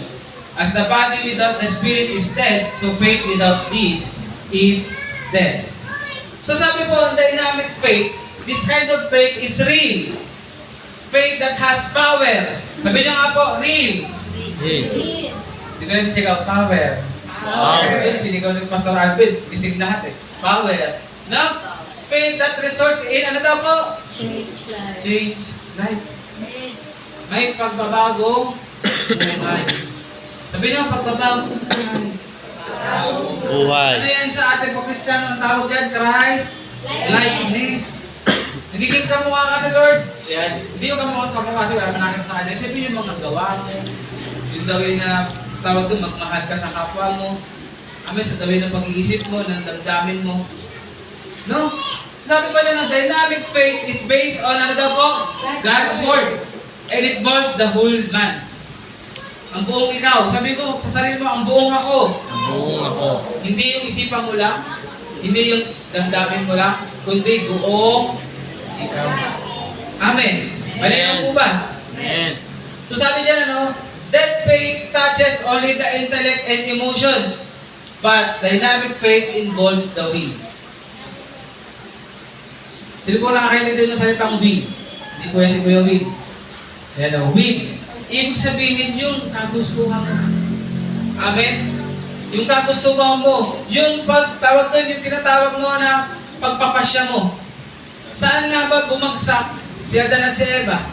As the body without the spirit is dead, so faith without deed is dead. So sabi po, dynamic faith, this kind of faith is real. Faith that has power. Sabi niyo nga po, real. Hey. Hindi ko na sisigaw, power. Power. Kasi yun, sinigaw ni Pastor Alvin, isig lahat eh. Power. No? Faith that results in, ano daw po? Change life. May pagbabago buhay. Sabi niyo, pagbabago buhay. Buhay. Ano yan sa ating po-Kristiyano, ang tawag dyan? Christ likeness. Nagiging kamukha ka ni Lord. Yan. Hindi yung kamukha kasi wala man nakita sa kanya. Sabi yung mga gawa mo. Yung dawin na tawag doon, magmahal ka sa kapwa mo. Amen, sa dawin ng pag-iisip mo, ng damdamin mo. No? Sabi pa niya na dynamic faith is based on ano daw po? God's Word. And it involves the whole man. Ang buong ikaw. Sabi ko sa sarili mo, ang buong ako. Ang buong ako. Hindi yung isipan mo lang, hindi yung damdamin mo lang, kundi buong ikaw. Amen. Malinaw po ba? Amen. So sabi niya, ano, dead faith touches only the intellect and emotions, but dynamic faith involves the will. Sino po nakakaintindi din yung salitang will? Hindi po yan si Kuya Will. Yan o, will. Ibig sabihin yung kagustuhan mo. Amen? Yung kagustuhan mo. Yung pagtawag doon, yung tinatawag mo na pagpapasya mo. Saan nga ba bumagsak si Adan at si Eva?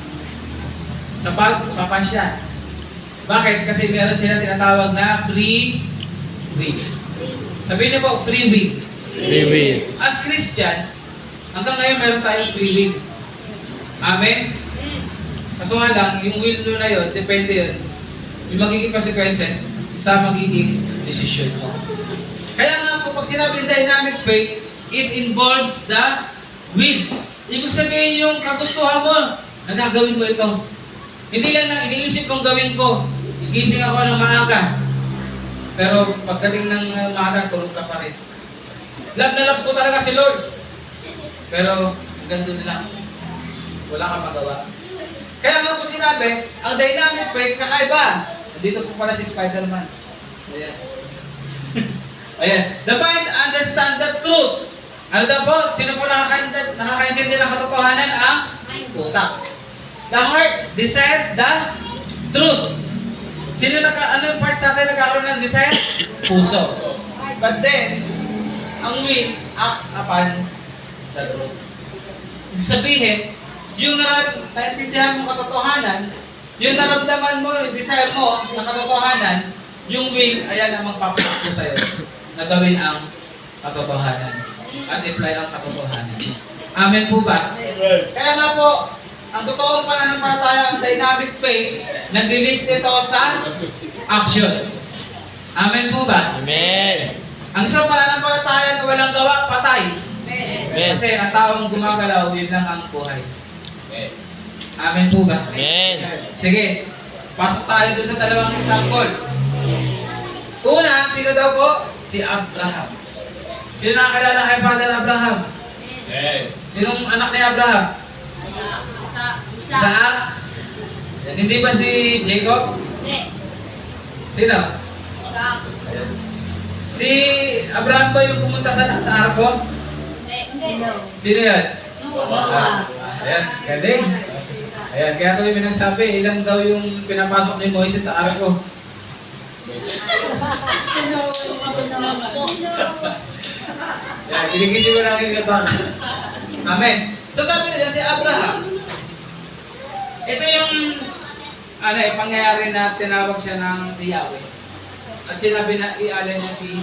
Sa pagpapasya. Bakit? Kasi meron sila tinatawag na free will. Sabihin niyo po, free will. Free will. As Christians, hanggang ngayon meron tayong free will. Amen? Kaso nga lang, yung will nyo na yun, depende yun. Yung magiging consequences, sa magiging decision mo. Kaya nga po, pag sinabing dynamic faith, it involves the will. Ibig sabihin yung kagustuhan mo, nagagawin mo ito. Hindi lang na iniisip kong gawin ko, igising ako ng maaga. Pero pagdating ng maaga, tulog ka pa rin. Love na love ko talaga si Lord. Pero hanggang doon lang. Wala kang magawa. Kaya nga po sinabi, ang dynamic faith, kakaiba. Nandito po pala si Spider-Man. Ayan. Ayan. The mind understand the truth. Ano daw po? Sino po nakakaintindi ng katotohanan? Ang utak. The heart desires the truth. Ano yung part sa atin nagkakaroon ng desire? Puso. But then, ang will acts upon the truth. Ibig sabihin, yung naintindihan mo katotohanan, yung naramdaman mo, yung desire mo na katotohanan, yung will, ayan ang magpapatakbo sa'yo na gawin ang katotohanan at apply ang katotohanan. Amen po ba? Kaya nga po, ang totoong pananampalataya, ang dynamic faith, nag-release ito sa action. Amen po ba? Amen. Ang isang pananampalataya na walang gawa, patay. Amen. Kasi ang taong gumagalaw, yun lang ang buhay. Amen po ba? Amen. Sige, pasok tayo doon sa dalawang example. Una, sino daw po? Si Abraham. Sino nakakilala kay Father Abraham? Sinong anak ni Abraham? Isaac? Yan, hindi ba si Jacob? Sino? Si Abraham ba yung pumunta sa arko? Sino yan? Ayan, galing. Ayan, kaya tuloy may nagsabi, ilan daw yung pinapasok ni Moises sa arko? Yan, kinigising mo na ang igatang. Amen. So sabi niya si Abraham, ito yung pangyayari na tinawag siya ng Yahweh. At sinabi na ialay niya si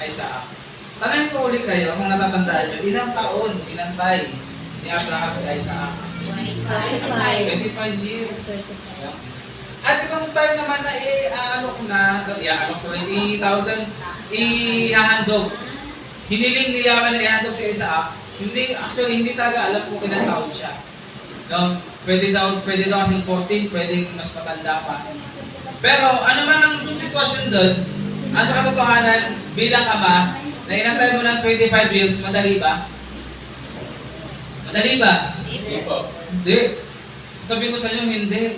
Isaac. Tanungin ko ulit kayo kung natatandaan nyo, ilang taon inantay ni Abraham si Isaac? 25 years. At itong time naman na ihahandog. Hiniling ni Yahweh na ihandog si Isaac. Hindi talaga alam kung ilang taon siya. No? Pwede daw kasing 14, pwede mas matanda pa. Pero ano man ang sitwasyon doon, ang katotohanan bilang ama, na inantay mo ng 25 years, madali ba? Madali ba? Hindi. Sasabihin ko sa inyo, hindi.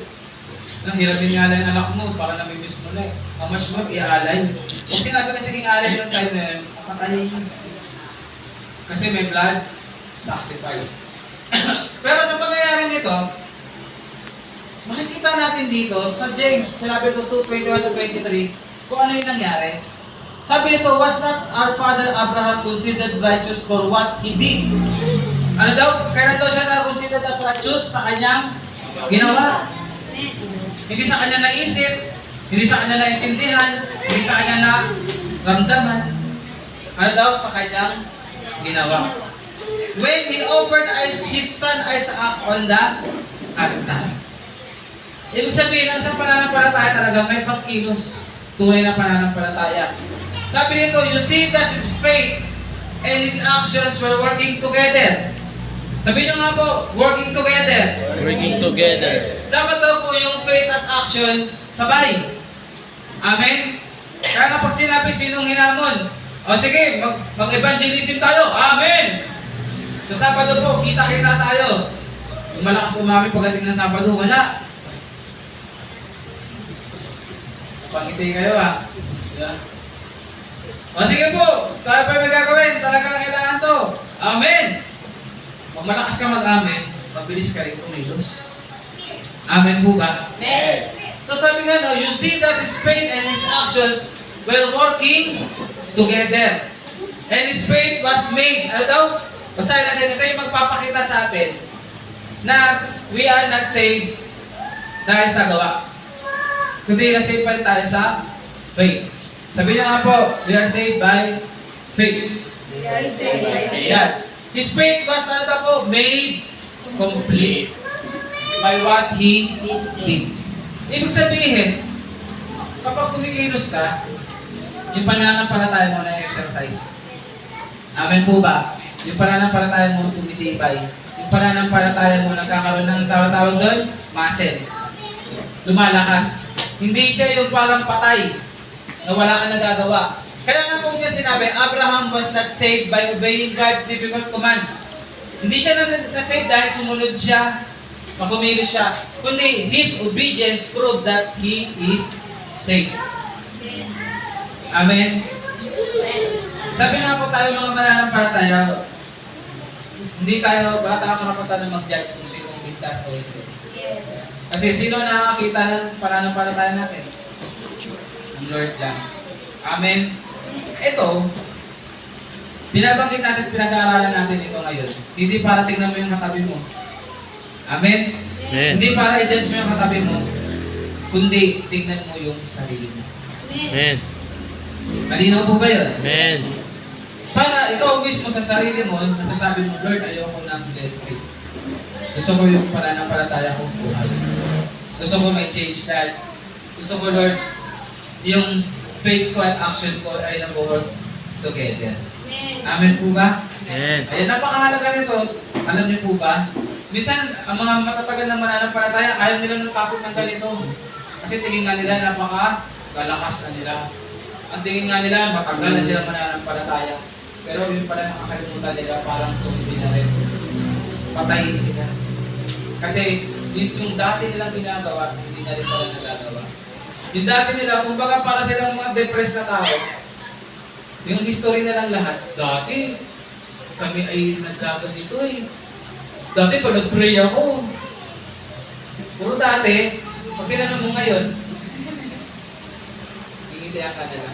Hirapin nga lang yung anak mo, para namimiss mo na. How much more, iaalay. Kung sinabi ka sige iaalay ng time na yun, makatayin mo. Kasi may blood sacrifice. Pero sa pangyayaring ito, makikita natin dito, sa James, sinabi ito 2:21-23, kung ano yung nangyari. Sabi nito, was not our father Abraham considered righteous for what he did? Ano daw? Kailan daw siya na-considered as righteous? Sa kanyang ginawa. Hindi sa kanya naisip, hindi sa kanya naintindihan, hindi sa kanya naramdaman. Ano daw? Sa kanyang ginawa. When he offered his son Isaac on the altar. Ibig sabihin, ang isang pananampalataya talaga may pagkilos. Tunay na pananampalataya. Sabi nito, you see that his faith and his actions were working together. Sabi nyo nga po, working together. Working together. Dapat daw po yung faith at action sabay. Amen? Kaya kapag sinabi, sinong hinamon? O sige, mag-evangelism tayo. Amen! Sa Sabado po, kita-kita tayo. Yung malakas umami pagdating ng Sabado, wala. Pangiti kayo Yeah. O sige po, tayo pa may gagawin. Talagang kailangan to. Amen! Pag malakas ka mag-amen, mabilis ka rin kumilos. Amen po ba? Amen. So sabi nga no, you see that his faith and his actions were working together. And his faith was made. Ano daw? Basahin natin, ito yung magpapakita sa atin na we are not saved dahil sa gawa. Kundi na-save pa rin tayo sa faith. Sabi niya nga po, we are saved by faith. We are saved by faith. Ayan. His faith was ano daw po? Made complete by what He did. Ibig sabihin, kapag kumikilos ka, yung pananampalataya mo na exercise. Amen po ba? Yung pananampalataya mo tumitibay. Yung pananampalataya mo nagkakaroon ng tawag doon, muscle. Lumalakas. Hindi siya yung parang patay na wala kang nagagawa. Kaya nga po niya sinabi, Abraham was not saved by obeying God's difficult command. Hindi siya na-save dahil sumunod siya, makumilos siya. Kundi his obedience proved that he is saved. Amen? Sabi nga po tayo mga mananampalataya, wala tayong karapatan na mag-judge kung sino ligtas o hindi. Yes. Kasi sino nakakita ng pananampalataya natin? Ang Lord lang. Amen? Ito, binabanggit natin, pinag-aaralan natin ito ngayon. Hindi para tingnan mo yung katabi mo. Amen? Amen. Hindi para i-judge mo yung katabi mo, kundi tingnan mo yung sarili mo. Amen. Malinaw po ba yun? Amen. Para ikaw mismo sa sarili mo, nasasabi mo, Lord, ayoko ng dead faith. Gusto ko yung pananampalataya kong buhay. Gusto ko may change that. Gusto ko, Lord, yung faith ko at action ko ay nag-work together. Amen po ba? Amen. Ayan, napakahalaga nito. Alam niyo po ba? Minsan, ang mga matatagal na mananampalataya, ayaw nila ng takot ng ganito. Kasi tingin nga nila, napaka-lalakas na nila. Ang tingin nga nila, matagal na sila mananampalataya. Pero yung pala nakakalimutan nila, parang zombie na rin. Patayin sila. Kasi, yung dati nilang ginagawa, hindi na rin pala nagagawa. Yung dati nila, kumbaga para silang mga depressed na tao, yung history na lang lahat, dati, kami ay nagkaganito eh. Dati pa nag-pray ako. Puro dati, pag tinanong mo ngayon, hingitihan ka nila.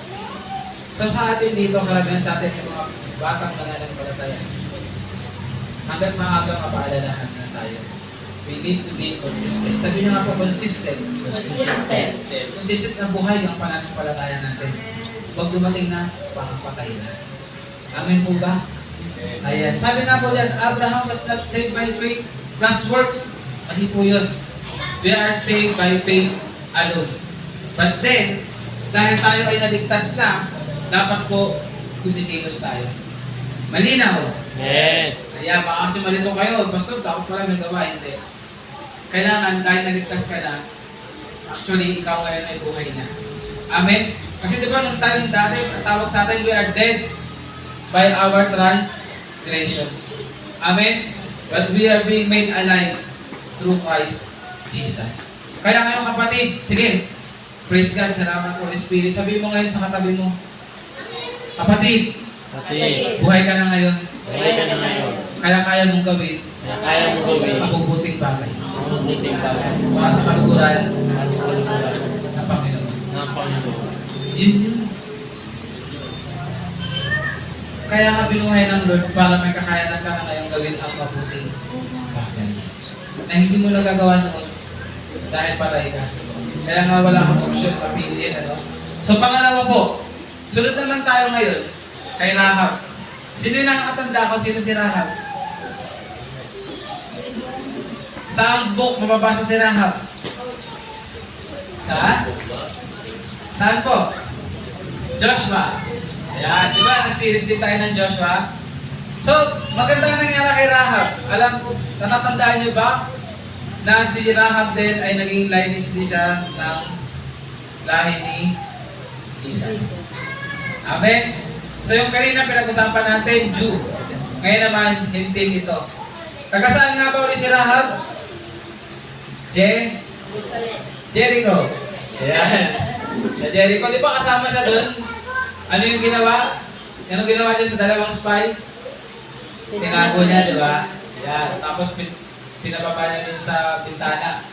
So sa atin dito, karamihan sa atin yung mga batang mananampalataya. Hanggat maaga mapaalalahan na tayo. We need to be consistent. Sabi niyo nga po, consistent. Consistent. Consistent na buhay ang pananampalataya natin. Huwag dumating na, parang patay na. Amen po ba? Ayan. Sabi nga po dyan, Abraham was not saved by faith plus works. Mali po yun. We are saved by faith alone. But then, dahil tayo ay naligtas na, dapat po kumikilos tayo. Malinaw. Amen. Kaya baka kasi malito kayo, Pastor, dapat pala may gawa. Hindi. Kailangan, dahil naligtas ka na, actually, ikaw ngayon ay buhay na. Amen? Kasi di ba nung time dati, ang tawag sa atin, we are dead by our transgressions. Amen? But we are being made alive through Christ Jesus. Kaya ngayon kapatid, sige, praise God, salamat Holy Spirit. Sabihin mo ngayon sa katabi mo, kapatid, Pati. buhay ka na ngayon. Buhay ka na ngayon. Kaya kaya mong gawin Kaya mo gawin. mabubuting bagay Ang buting bagay. para sa kaluguran Para sa kaluguran ng Panginoon. ng Panginoon. Yun yun. Kaya ka binuhay ng Lord para may kakayanan ka na ngayong gawin ang mabuting bagay. Na hindi mo nagagawa noon dahil patay ka. Kaya nga wala kang option, mapiliin, ano? So pangalawa po, sunod naman tayo ngayon kay Rahab. Sino yung nakakatanda ko? Sino si Rahab? Saan book mababasa si Rahab? Saan po? Joshua. Ayan, di ba? Nag-series din tayo ng Joshua. So, maganda nangyari kay Rahab. Alam ko, natatandaan niyo ba na si Rahab din ay naging lineage din siya ng lahi ni Jesus. Amen? So, yung kanina pinag-usapan natin, Jew. Ngayon naman, hindi ito. Taga-saan nga ba ulit si Rahab? Jericho. Ayan. Sa Jericho, di ba kasama siya doon? Ano yung ginawa? Ano ginawa niya sa dalawang spy? Tinago niya, di ba? Ayan. Tapos pinababa niya doon sa bintana.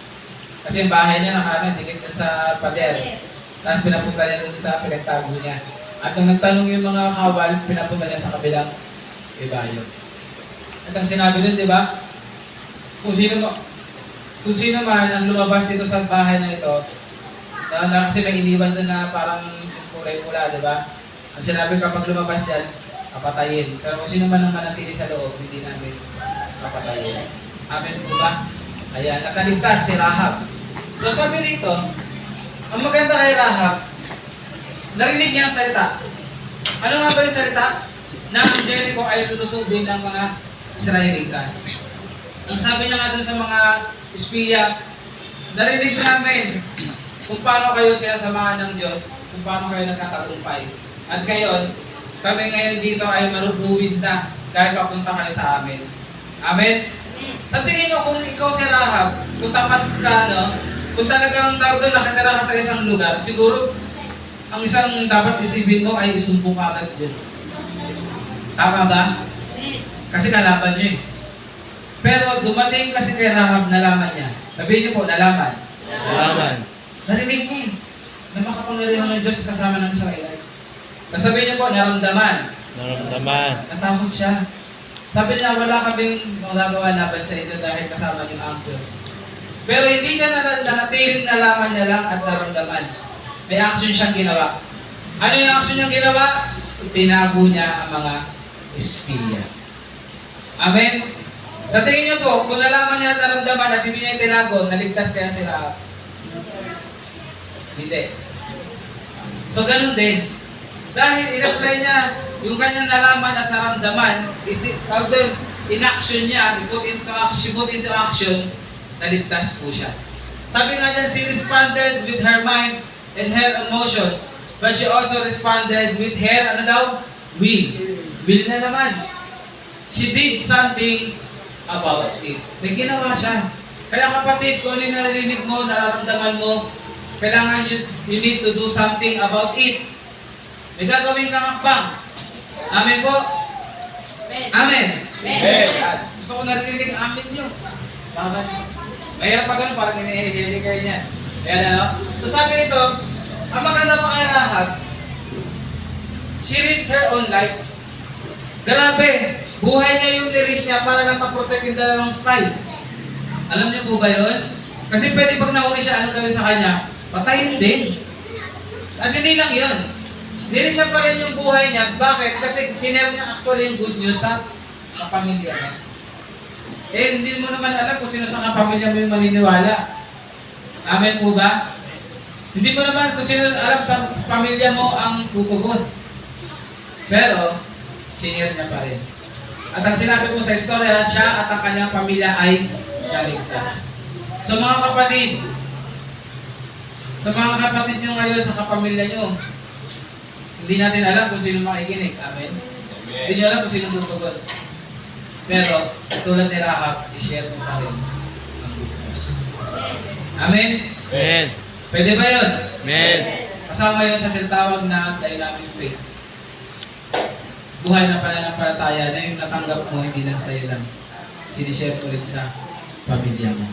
Kasi yung bahay niya dikit doon sa pader. Tapos pinapunta niya doon sa pinagtago niya. At nung nagtanong yung mga kawal, pinapunta niya sa kabilang ibayo. At ang sinabi doon, di ba? Kung sino man ang lumabas dito sa bahay na ito, kasi may iniwan doon na parang kulay pula, di ba? Ang sinabi kapag lumabas yan, papatayin. Pero kung sino man ang manatili sa loob, hindi namin papatayin. Amen po ba? Ayan, nakaligtas si Rahab. So sabi rito, ang maganda kay Rahab, narinig niya ang salita. Ano nga ba yung salita? Na ang Jericho ay lulusubin ng mga Israelita. Ang sabi niya nga dun sa mga espiya, narinig namin kung paano kayo sinasamahan ng Diyos, kung paano kayo nagkatagumpay. At ngayon, kami ngayon dito ay marubuwid na dahil papunta kayo sa amin. Amen? Sa tingin mo, kung ikaw si Rahab, kung tapat ka, no? Kung talagang tawag doon nakatira ka sa isang lugar, siguro ang isang dapat isipin mo ay isumbong ka agad dyan. Tama ba? Kasi kalaban niyo eh. Pero dumating kasi kay Rahab, nalaman niya. Sabihin niyo po, nalaman. Nalaman. Narinig niya eh, na makapangyarihan ng Diyos kasama ng Israelite. Sabihin niyo po, naramdaman. Naramdaman. Natakot siya. Sabi niya, wala kaming magagawa laban sa inyo dahil kasama niyo ang Diyos. Pero hindi siya nanatiling nalaman niya lang at naramdaman. May action siyang ginawa. Ano yung action niyang ginawa? Tinago niya ang mga espiya. Amen? Sa tingin niyo po, kung nalaman niya at naramdaman at hindi niya tinago, naligtas kaya si Rahab? Hindi. So ganun din. Dahil in-apply niya yung kanyang nalaman at naramdaman, in-action niya, put into action, naligtas po siya. Sabi nga dyan, she responded with her mind and her emotions, but she also responded with her, ano daw? Will. Will na naman. She did something about it. May ginawa siya. Kaya kapatid, kung ano yung narinig mo, nararamdaman mo, kailangan you need to do something about it. May gagawin kang hakbang. Amen po? Amen. Amen. Gusto ko narinig ang amin nyo. Bakit? Mahirap pa ganun, parang inihili kayo niya. Ayan ano? So sabi nito, ang maganda pa kay Rahab, she risked her own life. Grabe, buhay niya yung niris niya para lang ma-protect yung dalawang spy. Alam niyo po ba yun? Kasi pwede pag nahuli siya, ano gawin sa kanya? Patayin din. At hindi lang yun. Niris siya pa rin yung buhay niya. Bakit? Kasi sinare niya actually yung good news sa kapamilya niya. Eh, hindi mo naman alam kung sino sa kapamilya mo yung maniniwala. Amen po ba? Hindi mo naman kung sino alam sa pamilya mo ang tutugon. Pero, sinare niya pa rin. At ang sinabi ko sa istorya, siya at ang kanyang pamilya ay naligtas. So mga kapatid, sa mga kapatid nyo ngayon, sa kapamilya nyo, hindi natin alam kung sino makikinig. Amen? Hindi nyo alam kung sino tutugon. Pero, tulad ni Rahab, i-share mo pa rin ang good news. Amen? Amen. Pwede ba yun? Amen. Kasama yun sa tinatawag na dynamic faith. Buhay na pananampalataya na yung natanggap mo, hindi lang sa'yo lang. Sinishare mo rin sa pamilya mo.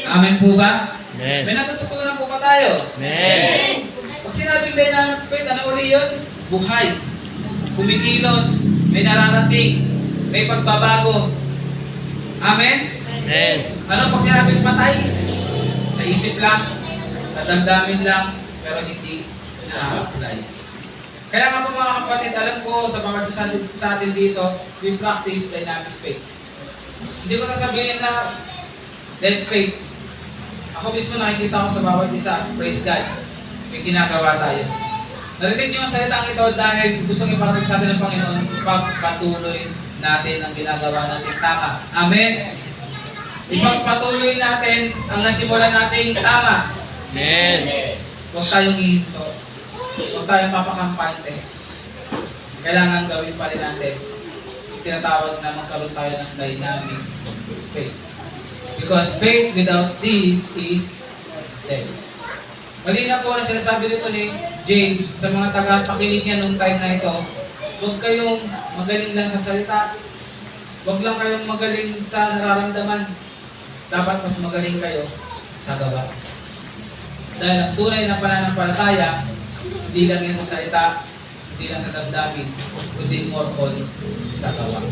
Amen po ba? Amen. May natututunan po ba tayo? Amen. Pag sinabing dynamic faith, ano uli yun? Buhay. Kumikilos, may nararating, may pagbabago. Amen? Amen. Ano pag sinabing patay? Sa isip lang, sa damdamin lang, pero hindi na-apply. Kaya nga po mga kapatid, alam ko sa mga sa atin dito, we practice dynamic faith. Hindi ko sasabihin na dead faith. Ako mismo nakikita ko sa bawat isa, praise God, may ginagawa tayo. Narinig niyo ang salitang ito dahil gusto iparating sa atin ng Panginoon, pagpatuloy natin ang ginagawa natin tama. Amen? Ipagpatuloy natin ang nasimulan natin tama. Amen. Huwag tayong hihinto. Huwag tayong papakampante. Kailangan gawin pa rin natin yung tinatawag na magkaroon tayo ng dynamic faith. Because faith without deed is dead. Malinaw po na sinasabi nito ni James sa mga tagapakinig niya noong time na ito, huwag kayong magaling lang sa salita. Huwag lang kayong magaling sa nararamdaman. Dapat mas magaling kayo sa gawa. Dahil ang tunay na pananampalataya, hindi lang yan sa salita, hindi lang sa damdamin, kundi more on sa gawa.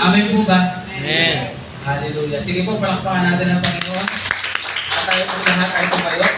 Amen po ba? Amen. Hallelujah. Sige po, palakpakan natin ang Panginoon. At tayo po lahat ay tumayo.